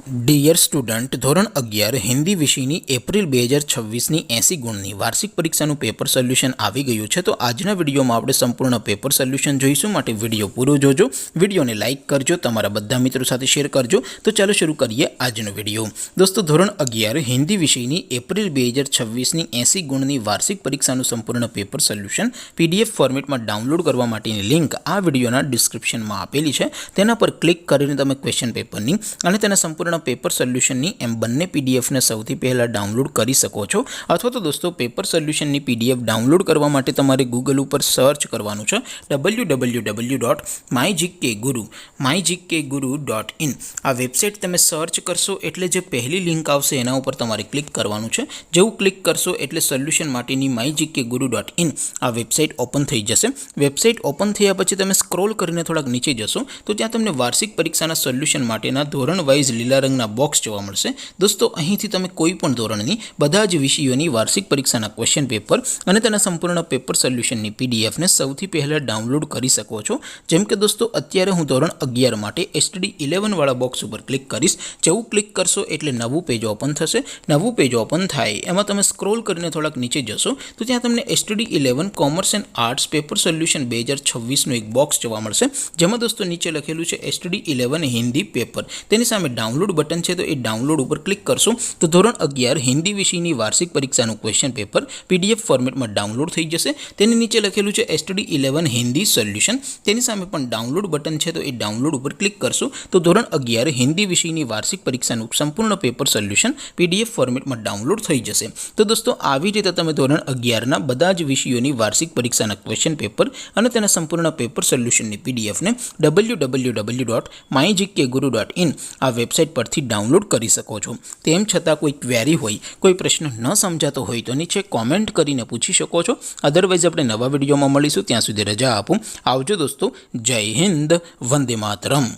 Dear student, ધોરણ 11 હિન્દી વિષયની April 2026ની 80 ગુણની વાર્ષિક પરીક્ષાનું પેપર સોલ્યુશન આવી ગયું છે। તો આજના વિડીયોમાં આપણે સંપૂર્ણ પેપર સોલ્યુશન જોઈશું, માટે વિડીયો પૂરો જોજો, વિડીયોને લાઇક કરજો, તમારા બધા મિત્રો સાથે શેર કરજો। તો ચાલો શરૂ કરીએ આજનો વિડીયો। દોસ્તો, ધોરણ 11 હિન્દી વિષયની એપ્રિલ 2026ની 80 ગુણની વાર્ષિક પરીક્ષાનું સંપૂર્ણ પેપર સોલ્યુશન PDF ફોર્મેટમાં ડાઉનલોડ કરવા માટેની લિંક આ વિડીયોના ડિસ્ક્રિપ્શનમાં આપેલી છે। તેના પર ક્લિક કરીને તમે ક્વેશ્ચન પેપરની અને તેના સંપૂર્ણ પેપર સોલ્યુશનની એમ બંને પીડીએફને સૌથી પહેલાં ડાઉનલોડ કરી શકો છો। અથવા તો દોસ્તો, પેપર સોલ્યુશનની PDF ડાઉનલોડ કરવા માટે તમારે ગૂગલ ઉપર સર્ચ કરવાનું છે www.mygkguru.in। આ વેબસાઇટ તમે સર્ચ કરશો એટલે જે પહેલી લિંક આવશે એના ઉપર તમારે ક્લિક કરવાનું છે। જેવું ક્લિક કરશો એટલે સોલ્યુશન માટેની mygkguru.in આ વેબસાઇટ ઓપન થઈ જશે। વેબસાઇટ ઓપન થયા પછી તમે સ્ક્રોલ કરીને થોડાક નીચે જશો તો ત્યાં તમને વાર્ષિક પરીક્ષાના સોલ્યુશન માટેના ધોરણ વાઇઝ લીલા રંગના બોક્સ જોવા મળશે। દોસ્તો, અહીંથી તમે કોઈ પણ ધોરણની બધા જ વિષયોની વાર્ષિક પરીક્ષાના ક્વેશ્ચન પેપર અને તેના સંપૂર્ણ પેપર સોલ્યુશનની પીડીએફને સૌથી પહેલાં ડાઉનલોડ કરી શકો છો। જેમ કે દોસ્તો, અત્યારે હું ધોરણ 11 માટે STD 11 વાળા બોક્સ ઉપર ક્લિક કરીશ। જેવું ક્લિક કરશો એટલે નવું પેજ ઓપન થશે। નવું પેજ ઓપન થાય એમાં તમે સ્ક્રોલ કરીને થોડાક નીચે જશો તો ત્યાં તમને STD 11 commerce and arts paper solution 2026નું એક બોક્સ જોવા મળશે, જેમાં દોસ્તો નીચે લખેલું છે STD 11 હિન્દી પેપર। તેની સામે ડાઉનલોડ બટન છે, તો એ ડાઉનલોડ ઉપર ક્લિક કરશો તો ધોરણ 11 હિન્દી વિષયની વાર્ષિક પરીક્ષાનું ક્વેશ્ચન પેપર PDF ફોર્મેટમાં ડાઉનલોડ થઈ જશે। તેની નીચે લખેલું છે STD 11 હિન્દી સોલ્યુશન। તેની સામે પણ ડાઉનલોડ બટન છે, તો એ ડાઉનલોડ ઉપર ક્લિક કરશો તો ધોરણ 11 હિન્દી વિષયની વાર્ષિક પરીક્ષાનું સંપૂર્ણ પેપર સોલ્યુશન PDF ફોર્મેટમાં ડાઉનલોડ થઈ જશે। તો દોસ્તો, આવી રીતે તમે ધોરણ 11ના બધા જ વિષયોની વાર્ષિક પરીક્ષાના ક્વેશ્ચન પેપર અને તેના સંપૂર્ણ પેપર સોલ્યુશનની પીડીએફને www.mygkguru.in આ વેબસાઇટ પરથી ડાઉનલોડ કરી શકો છો। તેમ છતાં કોઈ ક્વેરી હોય, કોઈ પ્રશ્ન ન સમજાતો હોય તો નીચે કોમેન્ટ કરીને પૂછી શકો છો। અદરવાઇઝ આપણે નવા વિડીયોમાં મળીશું, ત્યાં સુધી રજા આપો। આવજો દોસ્તો, જય હિન્દ, વંદે માતરમ।